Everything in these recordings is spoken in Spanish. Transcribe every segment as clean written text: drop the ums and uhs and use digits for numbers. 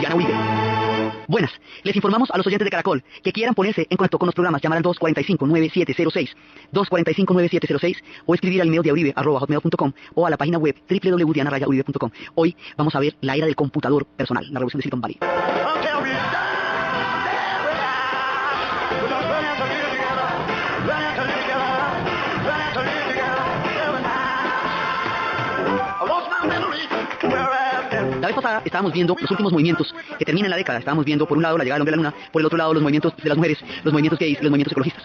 Diana Uribe. Buenas, les informamos a los oyentes de Caracol que quieran ponerse en contacto con los programas, llamar al 245-9706, 245-9706 o escribir al email diauribe@hotmail.com o a la página web www.diana-uribe.com. Hoy vamos a ver la era del computador personal, la revolución de Silicon Valley. La vez pasada estábamos viendo los últimos movimientos que terminan la década. Estábamos viendo por un lado la llegada del hombre a la luna, por el otro lado los movimientos de las mujeres, los movimientos gays, los movimientos ecologistas.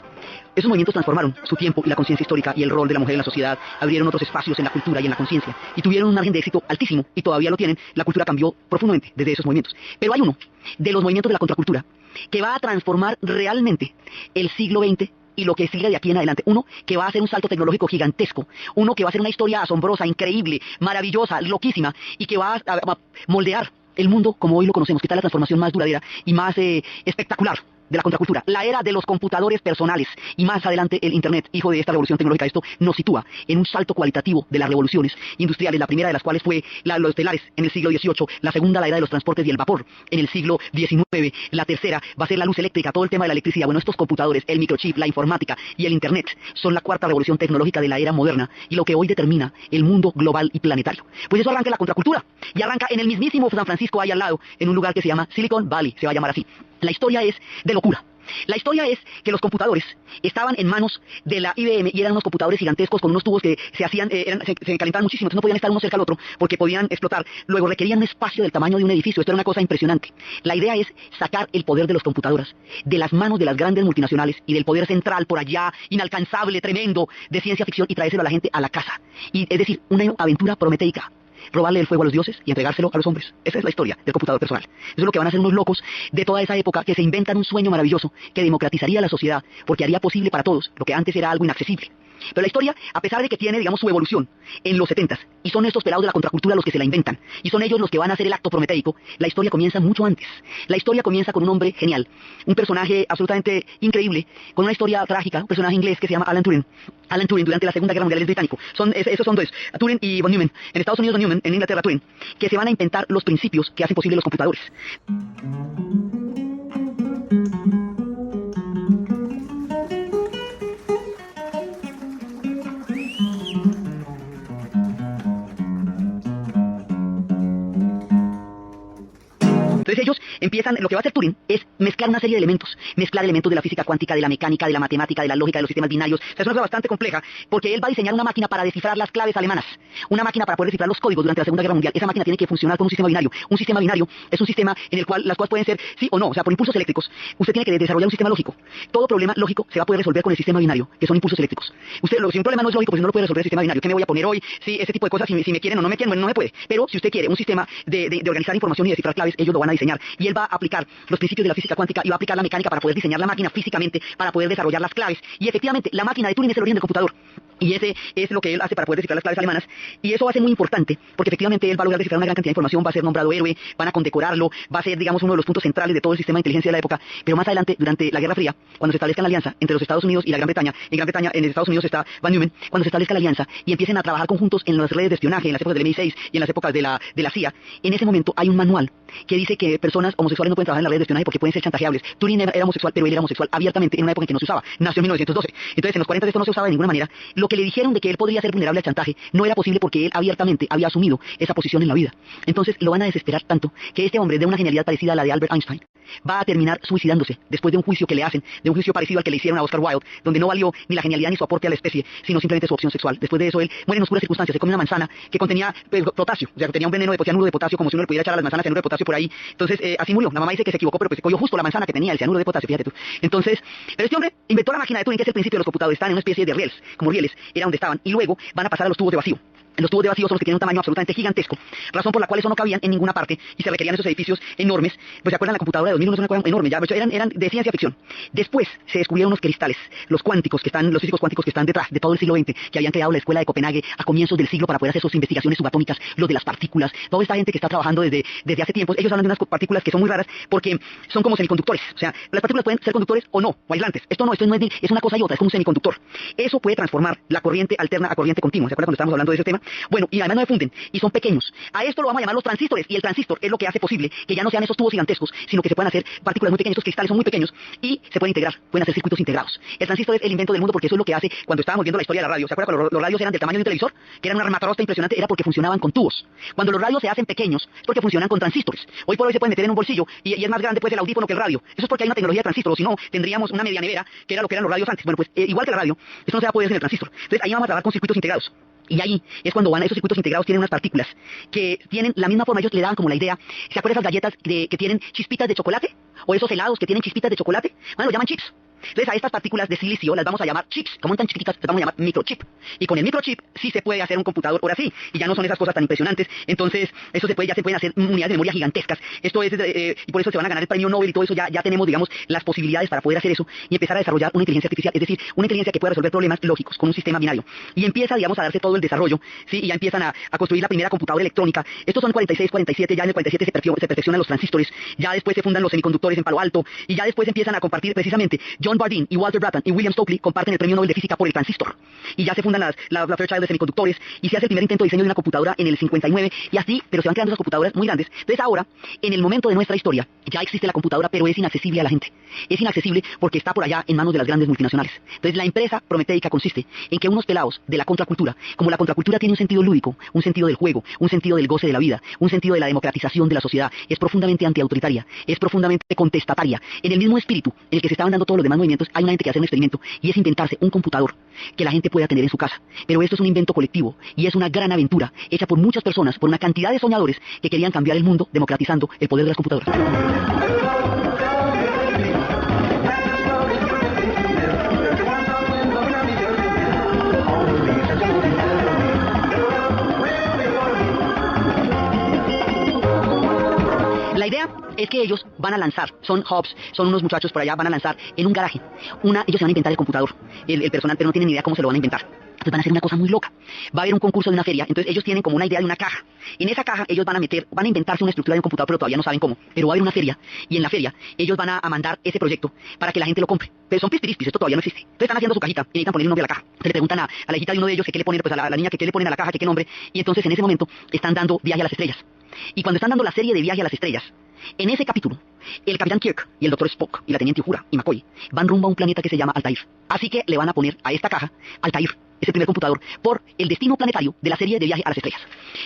Esos movimientos transformaron su tiempo y la conciencia histórica y el rol de la mujer en la sociedad, abrieron otros espacios en la cultura y en la conciencia y tuvieron un margen de éxito altísimo y todavía lo tienen. La cultura cambió profundamente desde esos movimientos. Pero hay uno de los movimientos de la contracultura que va a transformar realmente el siglo XX y lo que sigue de aquí en adelante. Uno que va a hacer un salto tecnológico gigantesco, uno que va a hacer una historia asombrosa, increíble, maravillosa, loquísima, y que va a moldear el mundo como hoy lo conocemos, que está la transformación más duradera y más espectacular de la contracultura, la era de los computadores personales y más adelante el Internet, hijo de esta revolución tecnológica. Esto nos sitúa en un salto cualitativo de las revoluciones industriales, la primera de las cuales fue los telares en el siglo XVIII, la segunda la era de los transportes y el vapor en el siglo XIX, la tercera va a ser la luz eléctrica, todo el tema de la electricidad. Bueno, estos computadores, el microchip, la informática y el Internet son la cuarta revolución tecnológica de la era moderna y lo que hoy determina el mundo global y planetario. Pues eso arranca en la contracultura y arranca en el mismísimo San Francisco, ahí al lado, en un lugar que se llama Silicon Valley, se va a llamar así. La historia es de locura. La historia es que los computadores estaban en manos de la IBM y eran unos computadores gigantescos con unos tubos que se calentaban muchísimo, entonces no podían estar uno cerca al otro porque podían explotar. Luego requerían un espacio del tamaño de un edificio. Esto era una cosa impresionante. La idea es sacar el poder de las computadoras de las manos de las grandes multinacionales y del poder central por allá, inalcanzable, tremendo, de ciencia ficción y traérselo a la gente a la casa. Y es decir, una aventura prometeica. Robarle el fuego a los dioses y entregárselo a los hombres. Esa es la historia del computador personal. Eso es lo que van a hacer unos locos de toda esa época que se inventan un sueño maravilloso que democratizaría la sociedad porque haría posible para todos lo que antes era algo inaccesible. Pero la historia, a pesar de que tiene, digamos, su evolución en los 70s, y son estos pelados de la contracultura los que se la inventan, y son ellos los que van a hacer el acto prometeico, la historia comienza mucho antes. La historia comienza con un hombre genial, un personaje absolutamente increíble, con una historia trágica, un personaje inglés que se llama Alan Turing. Alan Turing durante la Segunda Guerra Mundial es británico. Esos son dos, Turing y von Neumann. En Estados Unidos von Neumann, en Inglaterra Turing, que se van a inventar los principios que hacen posible los computadores. Entonces ellos empiezan, lo que va a hacer Turing es mezclar una serie de elementos, mezclar elementos de la física cuántica, de la mecánica, de la matemática, de la lógica, de los sistemas binarios. O sea, es una cosa bastante compleja, porque él va a diseñar una máquina para descifrar las claves alemanas, una máquina para poder descifrar los códigos durante la Segunda Guerra Mundial. Esa máquina tiene que funcionar con un sistema binario. Un sistema binario es un sistema en el cual las cosas pueden ser sí o no, o sea, por impulsos eléctricos. Usted tiene que desarrollar un sistema lógico. Todo problema lógico se va a poder resolver con el sistema binario, que son impulsos eléctricos. Si un problema no es lógico, pues no lo puede resolver el sistema binario. ¿Qué me voy a poner hoy? Sí, ese tipo de cosas, si me quieren o no me quieren, bueno, no me puede. Pero si usted quiere un sistema de organizar información y descifrar claves, ellos lo van a diseñar. Y él va a aplicar los principios de la física cuántica y va a aplicar la mecánica para poder diseñar la máquina físicamente, para poder desarrollar las claves. Y efectivamente, la máquina de Turing es el origen del computador. Y ese es lo que él hace para poder descifrar las claves alemanas. Y eso va a ser muy importante, porque efectivamente él va a lograr descifrar una gran cantidad de información, va a ser nombrado héroe, van a condecorarlo, va a ser, digamos, uno de los puntos centrales de todo el sistema de inteligencia de la época. Pero más adelante, durante la Guerra Fría, cuando se establezca la alianza entre los Estados Unidos y la Gran Bretaña, en Estados Unidos está Von Neumann, cuando se establezca la alianza y empiecen a trabajar conjuntos en las redes de espionaje, en las épocas del MI6 y en las épocas de la CIA, en ese momento hay un manual que dice que personas homosexuales no pueden trabajar en las redes de espionaje porque pueden ser chantajeables. Turing era homosexual, pero él era homosexual abiertamente en una época en que no se usaba. Nació en 1912. Entonces, en los 40 esto no se usaba de ninguna manera. Lo que le dijeron de que él podría ser vulnerable al chantaje no era posible porque él abiertamente había asumido esa posición en la vida. Entonces, lo van a desesperar tanto que este hombre, de una genialidad parecida a la de Albert Einstein, va a terminar suicidándose después de un juicio que le hacen, de un juicio parecido al que le hicieron a Oscar Wilde, donde no valió ni la genialidad ni su aporte a la especie, sino simplemente su opción sexual. Después de eso, él muere en oscuras circunstancias. Se come una manzana que contenía potasio, o sea, tenía un veneno de cianuro de potasio, como si uno le pudiera echar a las manzanas cianuro de potasio por ahí. Entonces, así murió. La mamá dice que se equivocó, pero pues se cogió justo la manzana que tenía el cianuro de potasio, fíjate tú. Entonces, pero este hombre inventó la máquina de Turing, que es el principio de los computadores. Están en una especie de rieles, como rieles, era donde estaban, y luego van a pasar a los tubos de vacío. Los tubos de vacío son los que tienen un tamaño absolutamente gigantesco, razón por la cual eso no cabían en ninguna parte y se requerían esos edificios enormes. Pues se acuerdan, la computadora de 2001 es una cosa enorme, ya eran de ciencia ficción. Después se descubrieron unos cristales, los físicos cuánticos que están detrás de todo el siglo XX, que habían creado la escuela de Copenhague a comienzos del siglo para poder hacer sus investigaciones subatómicas, los de las partículas, toda esta gente que está trabajando desde hace tiempos. Ellos hablan de unas partículas que son muy raras porque son como semiconductores, o sea, las partículas pueden ser conductores o no, o aislantes. Esto no es una cosa y otra, es como un semiconductor. Eso puede transformar la corriente alterna a corriente continua. ¿Se acuerdan cuando estábamos hablando de ese tema? Bueno, y además no se funden, y son pequeños. A esto lo vamos a llamar los transistores, y el transistor es lo que hace posible que ya no sean esos tubos gigantescos, sino que se puedan hacer partículas muy pequeñas, estos cristales son muy pequeños, y se pueden integrar, pueden hacer circuitos integrados. El transistor es el invento del mundo porque eso es lo que hace cuando estábamos viendo la historia de la radio. ¿Se acuerdan cuando los radios eran del tamaño de un televisor? Que era una rematarostra impresionante, era porque funcionaban con tubos. Cuando los radios se hacen pequeños, es porque funcionan con transistores. Hoy por hoy se pueden meter en un bolsillo, y es más grande pues el audífono que el radio. Eso es porque hay una tecnología de transistor, o si no, tendríamos una media nevera, que era lo que eran los radios antes. Bueno, pues igual que la radio, eso no se va a poder hacer en el transistor. Entonces ahí vamos a trabajar con circuitos integrados. Y ahí es cuando van, esos circuitos integrados tienen unas partículas que tienen la misma forma. Ellos le daban como la idea, ¿se acuerdan esas galletas que tienen chispitas de chocolate? O esos helados que tienen chispitas de chocolate, bueno, lo llaman chips. Entonces a estas partículas de silicio las vamos a llamar chips. Como son tan chiquititas, las vamos a llamar microchip. Y con el microchip sí se puede hacer un computador, ahora sí, y ya no son esas cosas tan impresionantes. Entonces eso ya se pueden hacer unidades de memoria gigantescas. Esto es, y por eso se van a ganar el premio Nobel y todo eso. Ya tenemos, digamos, las posibilidades para poder hacer eso y empezar a desarrollar una inteligencia artificial, es decir, una inteligencia que pueda resolver problemas lógicos con un sistema binario. Y empieza, digamos, a darse todo el desarrollo, ¿sí? Y ya empiezan a construir la primera computadora electrónica. Estos son 46, 47, ya en el 47 se perfeccionan los transistores, ya después se fundan los semiconductores en Palo Alto, y ya después empiezan a compartir precisamente John Bardeen y Walter Brattain y William Stokely comparten el premio Nobel de Física por el transistor. Y ya se fundan la Fairchild de semiconductores, y se hace el primer intento de diseño de una computadora en el 59, y así, pero se van creando esas computadoras muy grandes. Entonces ahora, en el momento de nuestra historia, ya existe la computadora, pero es inaccesible a la gente. Es inaccesible porque está por allá en manos de las grandes multinacionales. Entonces la empresa prometeica consiste en que unos pelados de la contracultura, como la contracultura tiene un sentido lúdico, un sentido del juego, un sentido del goce de la vida, un sentido de la democratización de la sociedad, es profundamente antiautoritaria, es profundamente contestataria. En el mismo espíritu en el que se estaban dando todos los demás movimientos, hay una gente que hace un experimento, y es inventarse un computador que la gente pueda tener en su casa. Pero esto es un invento colectivo, y es una gran aventura, hecha por muchas personas, por una cantidad de soñadores que querían cambiar el mundo democratizando el poder de las computadoras. La idea es que ellos van a lanzar, son Hobbs, son unos muchachos por allá, van a lanzar en un garaje. Ellos se van a inventar el computador, el personal, pero no tienen ni idea cómo se lo van a inventar. Entonces van a hacer una cosa muy loca. Va a haber un concurso de una feria, entonces ellos tienen como una idea de una caja. En esa caja ellos van a inventarse una estructura de un computador, pero todavía no saben cómo. Pero va a haber una feria, y en la feria ellos van a mandar ese proyecto para que la gente lo compre. Pero son pispirispis, esto todavía no existe. Entonces están haciendo su cajita y necesitan poner un nombre a la caja. Entonces le preguntan a la hijita de uno de ellos que qué le ponen, pues a la niña que qué le ponen a la caja, que qué nombre. Y entonces en ese momento están dando Viaje a las Estrellas. Y cuando están dando la serie de Viaje a las Estrellas, en ese capítulo, el capitán Kirk y el doctor Spock y la teniente Uhura y McCoy van rumbo a un planeta que se llama Altair. Así que le van a poner a esta caja Altair, es el primer computador, por el destino planetario de la serie de Viaje a las Estrellas.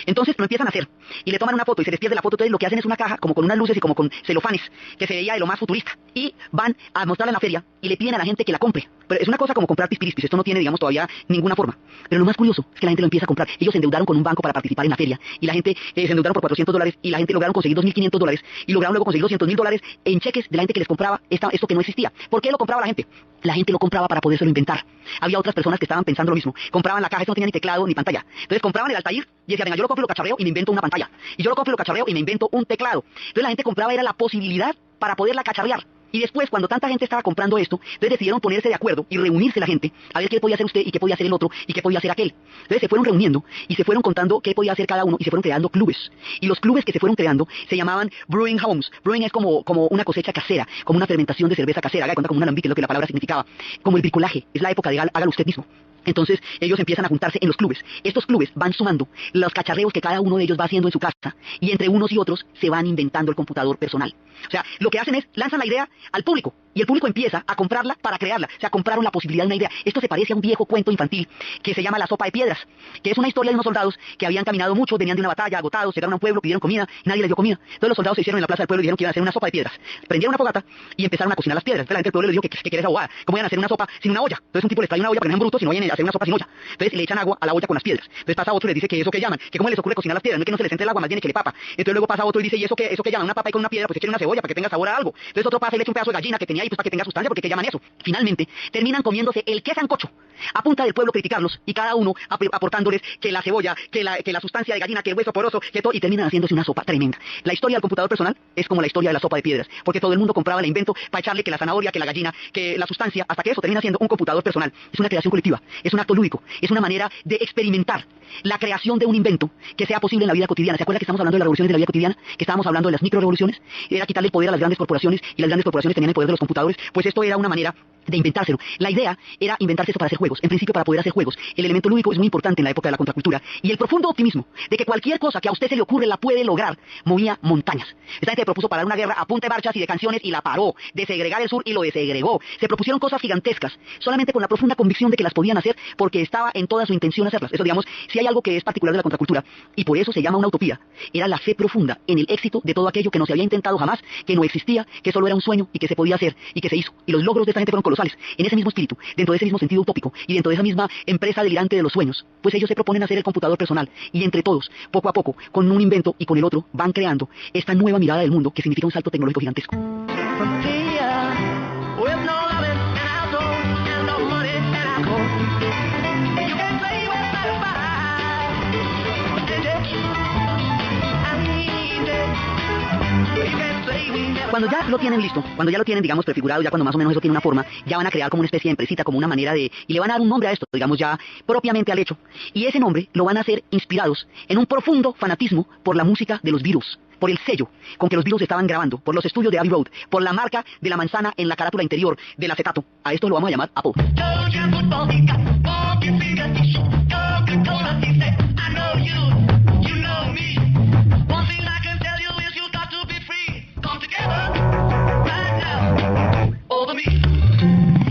Entonces lo empiezan a hacer y le toman una foto y se les pierde la foto. Entonces lo que hacen es una caja como con unas luces y como con celofanes que se veía de lo más futurista. Y van a mostrarla en la feria y le piden a la gente que la compre. Pero es una cosa como comprar pispirispis. Esto no tiene, digamos, todavía ninguna forma. Pero lo más curioso es que la gente lo empieza a comprar. Ellos se endeudaron con un banco para participar en la feria. Y la gente se endeudaron por $400 y la gente lograron conseguir $2.500 y lograron luego conseguir $200.000 en cheques de la gente que les compraba esto que no existía. ¿Por qué lo compraba la gente? La gente lo compraba para podérselo inventar. Había otras personas que estaban pensando lo mismo. Compraban la caja, esto no tenía ni teclado ni pantalla. Entonces compraban el Altair y decían, venga, yo lo compro y lo cacharreo y me invento una pantalla. Y yo lo compro y lo cacharreo y me invento un teclado. Entonces la gente compraba era la posibilidad para poderla cacharrear. Y después, cuando tanta gente estaba comprando esto, entonces decidieron ponerse de acuerdo y reunirse la gente a ver qué podía hacer usted y qué podía hacer el otro y qué podía hacer aquel. Entonces se fueron reuniendo y se fueron contando qué podía hacer cada uno y se fueron creando clubes. Y los clubes que se fueron creando se llamaban Brewing Homes. Brewing es como una cosecha casera, como una fermentación de cerveza casera. Haga de cuenta como un alambique, es lo que la palabra significaba. Como el bricolaje, es la época de hágalo usted mismo. Entonces ellos empiezan a juntarse en los clubes. Estos clubes van sumando los cacharreos que cada uno de ellos va haciendo en su casa y entre unos y otros se van inventando el computador personal. O sea, lo que hacen es lanzan la idea al público y el público empieza a comprarla para crearla. O sea, compraron la posibilidad de una idea. Esto se parece a un viejo cuento infantil que se llama La Sopa de Piedras, que es una historia de unos soldados que habían caminado mucho, venían de una batalla, agotados, llegaron a un pueblo, pidieron comida y nadie les dio comida. Entonces los soldados se hicieron en la plaza del pueblo y dijeron que iban a hacer una sopa de piedras. Prendieron una fogata y empezaron a cocinar las piedras. Entonces la gente del pueblo les dijo que querés abogada. ¿Cómo iban a hacer una sopa sin una olla? Entonces un tipo les trae una olla porque no eran brutos, sino vayan a hacer una sopa sin olla. Entonces le echan agua a la olla con las piedras. Entonces pasa otro y les dice que eso que llaman, que cómo les ocurre cocinar las piedras, no es que no se les entre el agua, más bien es que le papa. Entonces luego pasa otro y dice, y eso que llaman una papa y con una piedra, pues echen una cebolla para que tenga sabor a algo. Entonces otro pasa y le echa un pedazo de gallina que tenía ahí pues para que tenga sustancia, porque ¿qué llaman eso? Finalmente terminan comiéndose el que sancocho a punta del pueblo criticarlos y cada uno aportándoles que la cebolla, que la sustancia de gallina, que el hueso poroso, que todo, y terminan haciéndose una sopa tremenda. La historia del computador personal es como la historia de la sopa de piedras, porque todo el mundo compraba el invento para echarle que la zanahoria, que la gallina, que la sustancia, hasta que eso termina siendo un computador personal. Es una creación colectiva, es un acto lúdico, es una manera de experimentar la creación de un invento que sea posible en la vida cotidiana. ¿Se acuerda que estamos hablando de las revoluciones de la vida cotidiana? Que estábamos hablando de las microrevoluciones. Era quitarle el poder a las grandes corporaciones y las grandes corporaciones tenían el poder de los computadores. Pues esto era una manera de inventárselo. La idea era inventarse eso para hacer juegos, en principio para poder hacer juegos. El elemento lúdico es muy importante en la época de la contracultura, y el profundo optimismo de que cualquier cosa que a usted se le ocurre la puede lograr, movía montañas. Esta gente propuso parar una guerra a punta de marchas y de canciones y la paró, desegregar el sur y lo desegregó. Se propusieron cosas gigantescas, solamente con la profunda convicción de que las podían hacer porque estaba en toda su intención hacerlas. Eso, digamos, si hay algo que es particular de la contracultura, y por eso se llama una utopía, era la fe profunda en el éxito de todo aquello que no se había intentado jamás, que no existía, que solo era un sueño y que se podía hacer y que se hizo. Y los logros de esta gente fueron colosales. En ese mismo espíritu, dentro de ese mismo sentido utópico y dentro de esa misma empresa delirante de los sueños, pues ellos se proponen hacer el computador personal, y entre todos, poco a poco, con un invento y con el otro, van creando esta nueva mirada del mundo que significa un salto tecnológico gigantesco. Cuando ya lo tienen listo, cuando ya lo tienen, digamos, prefigurado, ya cuando más o menos eso tiene una forma, ya van a crear como una especie de empresita, como una manera de... y le van a dar un nombre a esto, digamos, ya propiamente al hecho. Y ese nombre lo van a hacer inspirados en un profundo fanatismo por la música de los Beatles, por el sello con que los Beatles estaban grabando, por los estudios de Abbey Road, por la marca de la manzana en la carátula interior del acetato. A esto lo vamos a llamar Apple.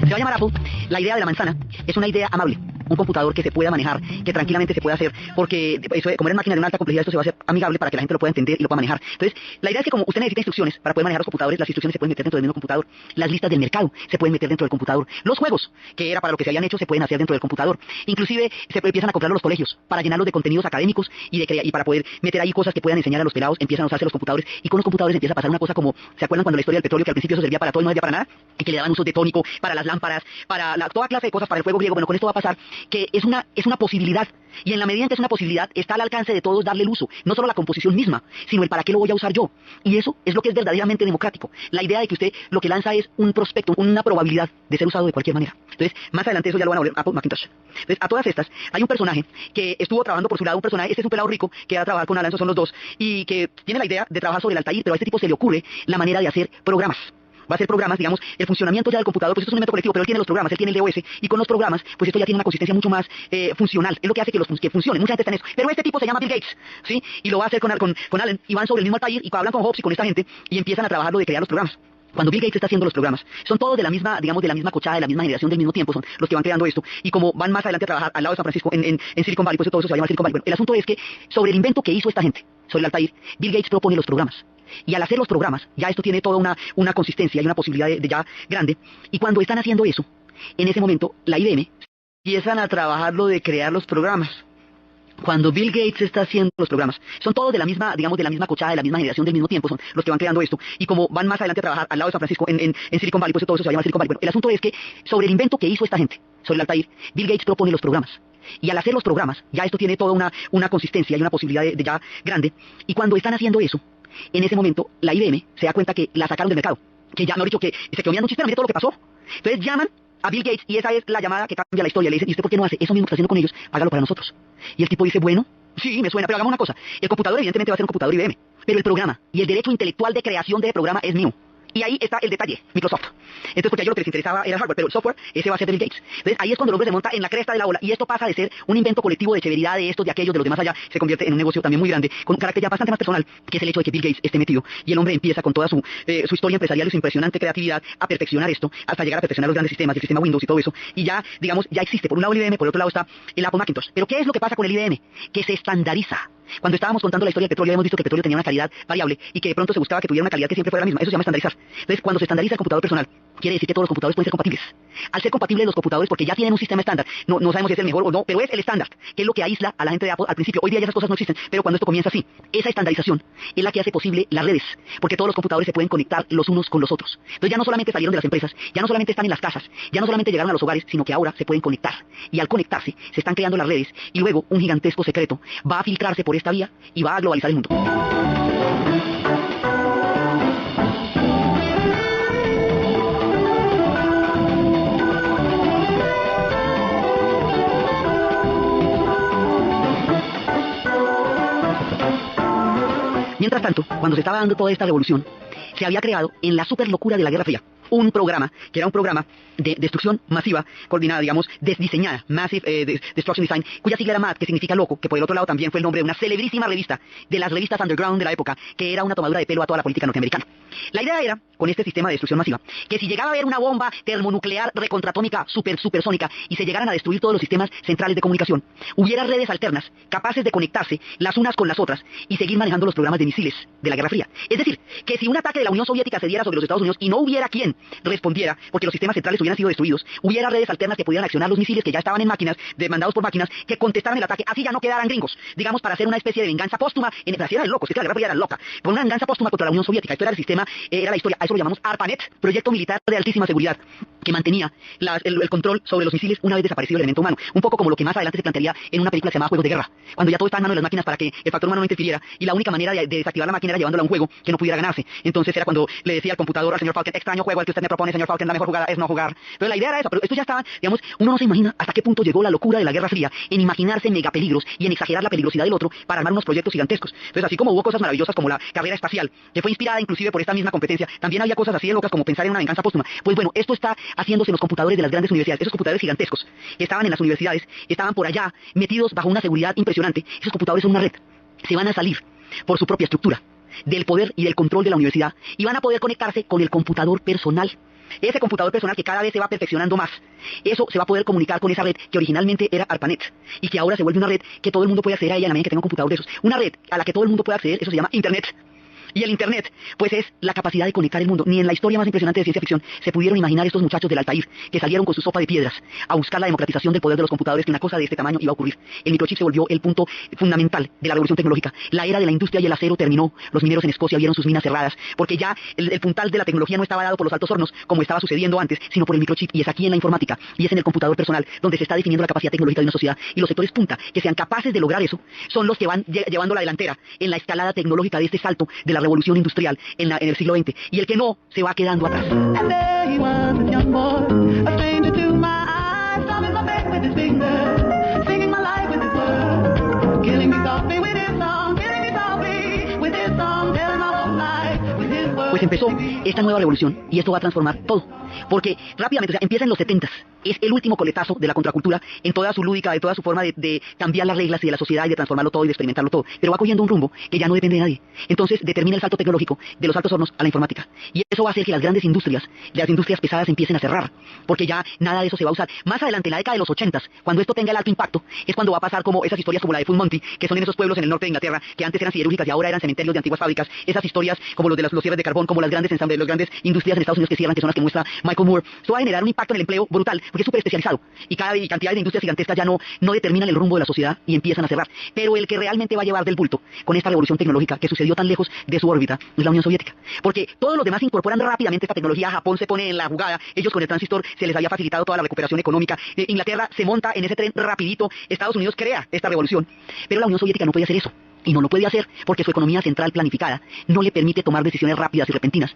Se va a llamar Apple. La idea de la manzana es una idea amable, un computador que se pueda manejar, que tranquilamente se pueda hacer, porque eso, como eres máquina de una alta complejidad, esto se va a hacer amigable para que la gente lo pueda entender y lo pueda manejar. Entonces, la idea es que como usted necesita instrucciones para poder manejar los computadores, las instrucciones se pueden meter dentro del mismo computador, las listas del mercado se pueden meter dentro del computador, los juegos, que era para lo que se habían hecho, se pueden hacer dentro del computador, inclusive se empiezan a comprarlo los colegios para llenarlos de contenidos académicos y para poder meter ahí cosas que puedan enseñar a los pelados, empiezan a usarse los computadores, y con los computadores empieza a pasar una cosa como, ¿se acuerdan cuando la historia del petróleo, que al principio eso servía para todo y no servía para nada? Y que le daban usos de tónico para las lámparas, para toda clase de cosas, para el fuego griego. Bueno, con esto va a pasar que es una posibilidad, y en la medida en que es una posibilidad, está al alcance de todos darle el uso, no solo la composición misma, sino el para qué lo voy a usar yo. Y eso es lo que es verdaderamente democrático, la idea de que usted lo que lanza es un prospecto, una probabilidad de ser usado de cualquier manera. Entonces, más adelante eso ya lo van a volver Apple Macintosh. Entonces, a todas estas, hay un personaje que estuvo trabajando por su lado, un personaje, este es un pelado rico, que va a trabajar con Alan, son los dos, y que tiene la idea de trabajar sobre el Altair, pero a este tipo se le ocurre la manera de hacer programas. Va a hacer programas, digamos, el funcionamiento ya del computador, pues esto es un invento colectivo, pero él tiene los programas, él tiene el DOS, y con los programas, pues esto ya tiene una consistencia mucho más funcional, es lo que hace que funcionen, mucha gente está en eso, pero este tipo se llama Bill Gates, ¿sí? Y lo va a hacer con Allen, y van sobre el mismo Altair, y hablan con Hobbes y con esta gente, y empiezan a trabajar lo de crear los programas. Cuando Bill Gates está haciendo los programas, son todos de la misma, digamos, de la misma cochada, de la misma generación, del mismo tiempo, son los que van creando esto, y como van más adelante a trabajar al lado de San Francisco, en Silicon Valley, pues todo eso se llama Silicon Valley. Bueno, el asunto es que sobre el invento que hizo esta gente, sobre el Altair, Bill Gates propone los programas. Y al hacer los programas, ya esto tiene toda una consistencia y una posibilidad de ya grande. Y cuando están haciendo eso, en ese momento, la IBM empiezan a trabajar lo de crear los programas. Cuando Bill Gates está haciendo los programas, son todos de la misma, digamos, de la misma cochada, de la misma generación, del mismo tiempo, son los que van creando esto. Y como van más adelante a trabajar al lado de San Francisco, en Silicon Valley, pues todo eso se llama Silicon Valley. Bueno, el asunto es que sobre el invento que hizo esta gente, sobre el Altair, Bill Gates propone los programas. Y al hacer los programas, ya esto tiene toda una consistencia y una posibilidad de ya grande. Y cuando están haciendo eso, en ese momento, la IBM se da cuenta que la sacaron del mercado, que ya, no he dicho, que se quedó mirando un chiste, mire todo lo que pasó. Entonces llaman a Bill Gates, y esa es la llamada que cambia la historia. Le dicen, ¿y usted por qué no hace eso mismo que está haciendo con ellos? Hágalo para nosotros. Y el tipo dice, bueno, sí, me suena, pero hagamos una cosa. El computador evidentemente va a ser un computador IBM, pero el programa y el derecho intelectual de creación de programa es mío. Y ahí está el detalle, Microsoft. Entonces, porque a ellos lo que les interesaba era el hardware, pero el software, ese va a ser de Bill Gates. Entonces, ahí es cuando el hombre se monta en la cresta de la ola, y esto pasa de ser un invento colectivo de severidad de estos, de aquellos, de los demás allá, se convierte en un negocio también muy grande, con un carácter ya bastante más personal, que es el hecho de que Bill Gates esté metido, y el hombre empieza con toda su historia empresarial y su impresionante creatividad a perfeccionar esto, hasta llegar a perfeccionar los grandes sistemas, el sistema Windows y todo eso, y ya, digamos, ya existe, por un lado el IBM, por el otro lado está el Apple Macintosh. Pero ¿qué es lo que pasa con el IBM? Que se estandariza. Cuando estábamos contando la historia del petróleo, habíamos visto que el petróleo tenía una calidad variable y que de pronto se buscaba que tuviera una calidad que siempre fuera la misma. Eso se llama estandarizar. Entonces, cuando se estandariza el computador personal, quiere decir que todos los computadores pueden ser compatibles. Al ser compatibles los computadores, porque ya tienen un sistema estándar, no sabemos si es el mejor o no, pero es el estándar, que es lo que aísla a la gente de Apple al principio. Hoy día ya esas cosas no existen, pero cuando esto comienza así, esa estandarización es la que hace posible las redes, porque todos los computadores se pueden conectar los unos con los otros. Entonces ya no solamente salieron de las empresas, ya no solamente están en las casas, ya no solamente llegaron a los hogares, sino que ahora se pueden conectar. Y al conectarse, se están creando las redes, y luego un gigantesco secreto va a filtrarse por esta vía y va a globalizar el mundo. Mientras tanto, cuando se estaba dando toda esta revolución, se había creado en la super locura de la Guerra Fría, un programa, que era un programa de destrucción masiva, coordinada, digamos, diseñada, Massive Destruction Design, cuya sigla era MAD, que significa loco, que por el otro lado también fue el nombre de una celebrísima revista, de las revistas underground de la época, que era una tomadura de pelo a toda la política norteamericana. La idea era, con este sistema de destrucción masiva, que si llegaba a haber una bomba termonuclear recontratómica supersónica y se llegaran a destruir todos los sistemas centrales de comunicación, hubiera redes alternas capaces de conectarse las unas con las otras y seguir manejando los programas de misiles de la Guerra Fría. Es decir, que si un ataque de la Unión Soviética se diera sobre los Estados Unidos y no hubiera quien respondiera, porque los sistemas centrales hubieran sido destruidos, hubiera redes alternas que pudieran accionar los misiles que ya estaban en máquinas, demandados por máquinas, que contestaran el ataque, así ya no quedaran gringos, digamos, para hacer una especie de venganza póstuma, así eran locos, que la Guerra Fría era loca, con una venganza póstuma contra la Unión Soviética. Esto era el sistema, era la historia, a eso lo llamamos ARPANET, proyecto militar de altísima seguridad, que mantenía el control sobre los misiles una vez desaparecido el elemento humano, un poco como lo que más adelante se plantearía en una película que se llamaba Juegos de Guerra, cuando ya todo estaba en manos de las máquinas para que el factor humano no interfiriera, y la única manera de desactivar la máquina era llevándola a un juego que no pudiera ganarse. Entonces era cuando le decía al computador, al señor Falken, extraño juego al que usted me propone, señor Falken, la mejor jugada es no jugar. Pero la idea era esa, pero esto ya estaba, digamos, uno no se imagina hasta qué punto llegó la locura de la Guerra Fría en imaginarse megapeligros y en exagerar la peligrosidad del otro para armar unos proyectos gigantescos. Entonces, así como hubo cosas maravillosas como la carrera espacial, que fue inspirada inclusive por esta misma competencia, también había cosas así de locas como pensar en una venganza póstuma. Pues bueno, esto está haciéndose en los computadores de las grandes universidades. Esos computadores gigantescos que estaban en las universidades, estaban por allá metidos bajo una seguridad impresionante. Esos computadores son una red. Se van a salir por su propia estructura del poder y del control de la universidad y van a poder conectarse con el computador personal. Ese computador personal que cada vez se va perfeccionando más, eso se va a poder comunicar con esa red que originalmente era ARPANET y que ahora se vuelve una red que todo el mundo puede acceder a ella en la medida que tenga un computador de esos. Una red a la que todo el mundo puede acceder, eso se llama Internet. Y el Internet, pues es la capacidad de conectar el mundo. Ni en la historia más impresionante de ciencia ficción se pudieron imaginar estos muchachos del Altair que salieron con su sopa de piedras a buscar la democratización del poder de los computadores, que una cosa de este tamaño iba a ocurrir. El microchip se volvió el punto fundamental de la revolución tecnológica. La era de la industria y el acero terminó. Los mineros en Escocia vieron sus minas cerradas porque ya el puntal de la tecnología no estaba dado por los altos hornos como estaba sucediendo antes, sino por el microchip, y es aquí en la informática y es en el computador personal donde se está definiendo la capacidad tecnológica de una sociedad, y los sectores punta que sean capaces de lograr eso son los que van llevando la delantera en la escalada tecnológica de este salto de la revolución industrial en el siglo XX, y el que no se va quedando atrás. Pues empezó esta nueva revolución y esto va a transformar todo. Porque rápidamente, o sea, empieza en los 70s. Es el último coletazo de la contracultura en toda su lúdica, de toda su forma de cambiar las reglas y de la sociedad y de transformarlo todo y de experimentarlo todo. Pero va cogiendo un rumbo que ya no depende de nadie. Entonces determina el salto tecnológico de los altos hornos a la informática. Y eso va a hacer que las grandes industrias, las industrias pesadas, empiecen a cerrar. Porque ya nada de eso se va a usar. Más adelante, en la década de los 80s, cuando esto tenga el alto impacto, es cuando va a pasar como esas historias como la de Full Monty, que son en esos pueblos en el norte de Inglaterra, que antes eran siderúrgicas y ahora eran cementerios de antiguas fábricas. Esas historias como los de los cierres de carbón, como las grandes ensambles, las grandes industrias en Estados Unidos que cierran, que son las que muestra Michael Moore. Esto va a generar un impacto en el empleo brutal, porque es súper especializado. Y cada cantidad de industrias gigantescas ya no determinan el rumbo de la sociedad y empiezan a cerrar. Pero el que realmente va a llevar del bulto con esta revolución tecnológica que sucedió tan lejos de su órbita es la Unión Soviética. Porque todos los demás incorporan rápidamente esta tecnología. Japón se pone en la jugada. Ellos con el transistor se les había facilitado toda la recuperación económica. Inglaterra se monta en ese tren rapidito. Estados Unidos crea esta revolución. Pero la Unión Soviética no podía hacer eso. Y no lo puede hacer porque su economía central planificada no le permite tomar decisiones rápidas y repentinas,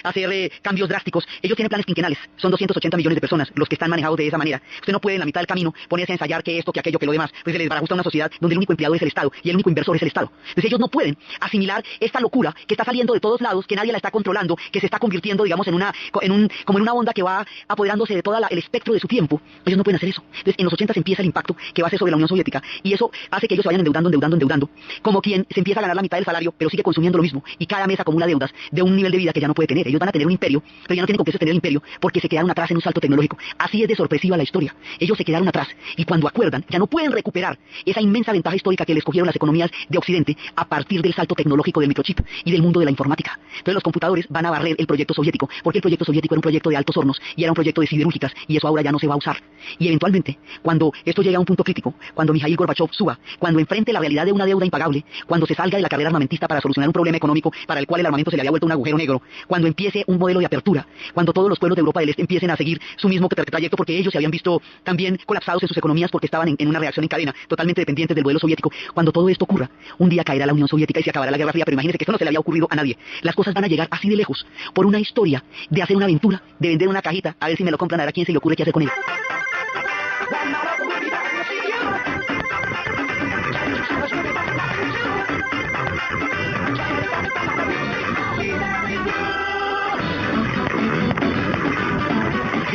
hacer cambios drásticos. Ellos tienen planes quinquenales, son 280 millones de personas los que están manejados de esa manera. Usted no puede en la mitad del camino ponerse a ensayar que esto, que aquello, que lo demás, pues se les barajusta una sociedad donde el único empleado es el Estado y el único inversor es el Estado. Entonces ellos no pueden asimilar esta locura que está saliendo de todos lados, que nadie la está controlando, que se está convirtiendo, digamos, como en una onda que va apoderándose de todo el espectro de su tiempo. Ellos no pueden hacer eso. Entonces en los 80 empieza el impacto que va a ser sobre la Unión Soviética, y eso hace que ellos se vayan endeudando, como quien se empieza a ganar la mitad del salario, pero sigue consumiendo lo mismo, y cada mes acumula deudas de un nivel de vida que ya no puede tener. Ellos van a tener un imperio, pero ya no tienen con qué sostener el imperio, porque se quedaron atrás en un salto tecnológico. Así es de sorpresiva la historia. Ellos se quedaron atrás, y cuando acuerdan, ya no pueden recuperar esa inmensa ventaja histórica que les cogieron las economías de Occidente a partir del salto tecnológico del microchip y del mundo de la informática. Entonces los computadores van a barrer el proyecto soviético, porque el proyecto soviético era un proyecto de altos hornos, y era un proyecto de siderúrgicas, y eso ahora ya no se va a usar. Y eventualmente, cuando esto llegue a un punto crítico, cuando Mikhail Gorbachev suba, cuando enfrente la realidad de una deuda impagable, cuando se salga de la carrera armamentista para solucionar un problema económico para el cual el armamento se le había vuelto un agujero negro, cuando empiece un modelo de apertura, cuando todos los pueblos de Europa del Este empiecen a seguir su mismo trayecto, porque ellos se habían visto también colapsados en sus economías porque estaban en una reacción en cadena, totalmente dependientes del modelo soviético. Cuando todo esto ocurra, un día caerá la Unión Soviética y se acabará la Guerra Fría, pero imagínense que esto no se le había ocurrido a nadie. Las cosas van a llegar así de lejos por una historia de hacer una aventura, de vender una cajita, a ver si me lo compran, a ver a quién se le ocurre qué hacer con él.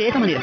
De esa manera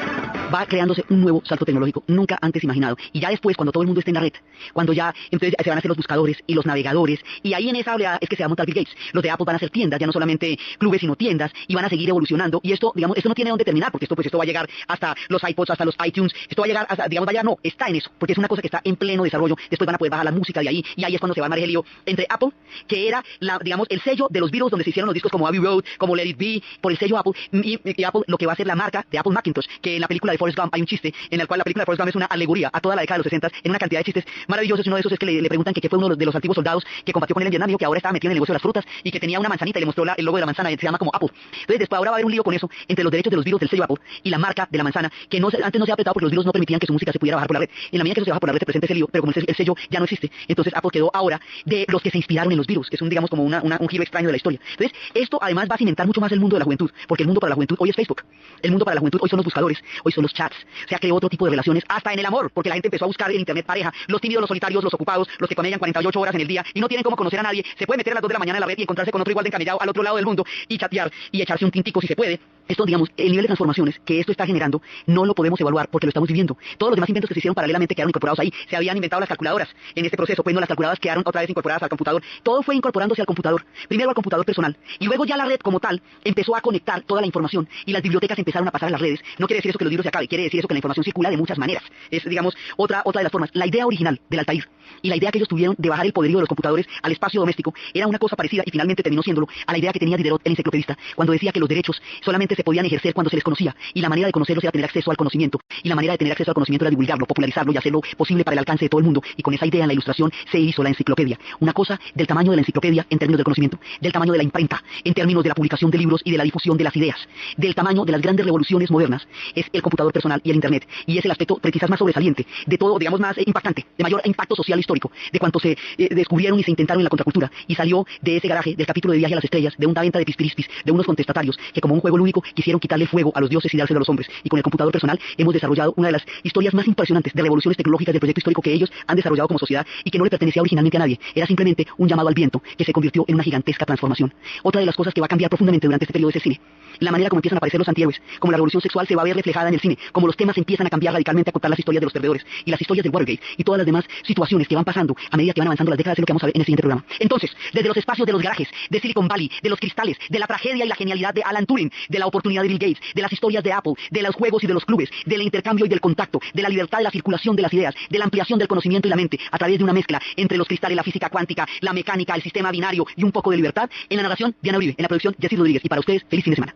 va creándose un nuevo salto tecnológico nunca antes imaginado. Y ya después, cuando todo el mundo esté en la red, cuando ya entonces se van a hacer los buscadores y los navegadores, y ahí en esa oleada es que se va a montar Bill Gates. Los de Apple van a ser tiendas, ya no solamente clubes, sino tiendas, y van a seguir evolucionando. Y esto, digamos, esto no tiene dónde terminar, porque esto va a llegar hasta los iPods, hasta los iTunes, esto va a llegar hasta, digamos, vaya, no, está en eso, porque es una cosa que está en pleno desarrollo. Después van a poder bajar la música de ahí, y ahí es cuando se va a armar el lío entre Apple, que era, digamos, el sello de los Beatles, donde se hicieron los discos como Abbey Road, como Let It Be, por el sello Apple, y Apple lo que va a ser la marca de Apple Macintosh, que en la película de Forrest Gump hay un chiste en el cual la película de Forrest Gump es una alegoría a toda la década de los 60 en una cantidad de chistes maravillosos. Uno de esos es que le preguntan que fue uno de los antiguos soldados que combatió con él en Vietnam, que ahora estaba metido en el negocio de las frutas y que tenía una manzanita y le mostró el logo de la manzana y se llama como Apple. Entonces después ahora va a haber un lío con eso entre los derechos de los Beatles del sello Apple y la marca de la manzana, que antes no se ha apretado porque los Beatles no permitían que su música se pudiera bajar por la red. En la medida que eso se baja por la red se presenta ese lío, pero como el sello ya no existe, entonces Apple quedó ahora de los que se inspiraron en los Beatles, que es digamos como un giro extraño de la historia. Entonces esto además va a cimentar mucho más el mundo de la juventud, porque el mundo para la juventud hoy es Facebook, el mundo para la juventud hoy son los buscadores, hoy son los chats, se ha creado otro tipo de relaciones hasta en el amor, porque la gente empezó a buscar en internet pareja, los tímidos, los solitarios, los ocupados, los que camellan 48 horas en el día y no tienen cómo conocer a nadie, se puede meter a las 2 de la mañana en la red y encontrarse con otro igual de encamellado al otro lado del mundo y chatear y echarse un tintico si se puede. Esto, digamos, el nivel de transformaciones que esto está generando no lo podemos evaluar porque lo estamos viviendo. Todos los demás inventos que se hicieron paralelamente quedaron incorporados ahí. Se habían inventado las calculadoras en este proceso, pues no, las calculadoras quedaron otra vez incorporadas al computador. Todo fue incorporándose al computador, primero al computador personal y luego ya la red como tal empezó a conectar toda la información y las bibliotecas empezaron a pasar a las redes. No quiere decir eso que los libros se acaben, quiere decir eso que la información circula de muchas maneras. Es, digamos, otra de las formas. La idea original del Altair y la idea que ellos tuvieron de bajar el poderío de los computadores al espacio doméstico era una cosa parecida y finalmente terminó siéndolo a la idea que tenía Diderot, el enciclopedista, cuando decía que los derechos solamente se podían ejercer cuando se les conocía y la manera de conocerlos era tener acceso al conocimiento y la manera de tener acceso al conocimiento era divulgarlo, popularizarlo y hacerlo posible para el alcance de todo el mundo. Y con esa idea en la ilustración se hizo la enciclopedia, una cosa del tamaño de la enciclopedia en términos del conocimiento, del tamaño de la imprenta en términos de la publicación de libros y de la difusión de las ideas, del tamaño de las grandes revoluciones modernas es el computador personal y el internet, y es el aspecto quizás más sobresaliente de todo, digamos, más impactante, de mayor impacto social histórico, de cuanto se descubrieron y se intentaron en la contracultura y salió de ese garaje del capítulo de Viaje a las Estrellas, de una venta de pispirispis, de unos contestatarios que como un juego lúdico quisieron quitarle fuego a los dioses y dárselo a los hombres. Y con el computador personal hemos desarrollado una de las historias más impresionantes de revoluciones tecnológicas del proyecto histórico que ellos han desarrollado como sociedad y que no le pertenecía originalmente a nadie. Era simplemente un llamado al viento que se convirtió en una gigantesca transformación. Otra de las cosas que va a cambiar profundamente durante este periodo es el cine. La manera como empiezan a aparecer los antihéroes, como la revolución sexual se va a ver reflejada en el cine, como los temas empiezan a cambiar radicalmente a contar las historias de los perdedores y las historias del Watergate y todas las demás situaciones que van pasando a medida que van avanzando las décadas es lo que vamos a ver en el siguiente programa. Entonces, desde los espacios de los garajes, de Silicon Valley, de los cristales, de la tragedia y la genialidad de Alan Turing, de la oportunidad de Bill Gates, de las historias de Apple, de los juegos y de los clubes, del intercambio y del contacto, de la libertad de la circulación de las ideas, de la ampliación del conocimiento y la mente a través de una mezcla entre los cristales, la física cuántica, la mecánica, el sistema binario y un poco de libertad. En la narración, Diana Uribe, en la producción, Jessy Rodríguez. Y para ustedes, feliz fin de semana.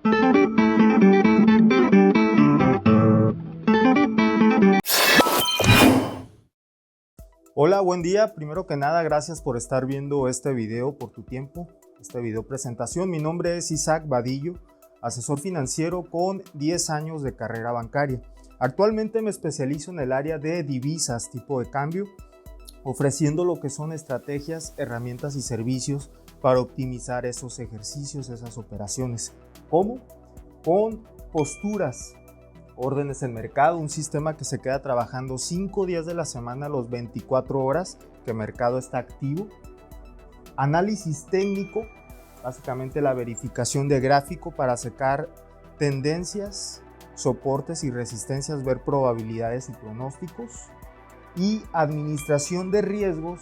Hola, buen día. Primero que nada, gracias por estar viendo este video, por tu tiempo, esta video presentación. Mi nombre es Isaac Vadillo, asesor financiero con 10 años de carrera bancaria. Actualmente me especializo en el área de divisas, tipo de cambio, ofreciendo lo que son estrategias, herramientas y servicios para optimizar esos ejercicios, esas operaciones. ¿Cómo? Con posturas, órdenes en mercado, un sistema que se queda trabajando 5 días de la semana, los 24 horas que el mercado está activo. Análisis técnico, básicamente la verificación de gráfico para sacar tendencias, soportes y resistencias, ver probabilidades y pronósticos. Y administración de riesgos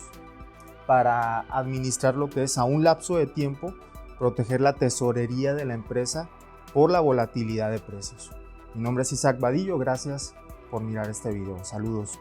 para administrar lo que es a un lapso de tiempo, proteger la tesorería de la empresa por la volatilidad de precios. Mi nombre es Isaac Vadillo, gracias por mirar este video. Saludos.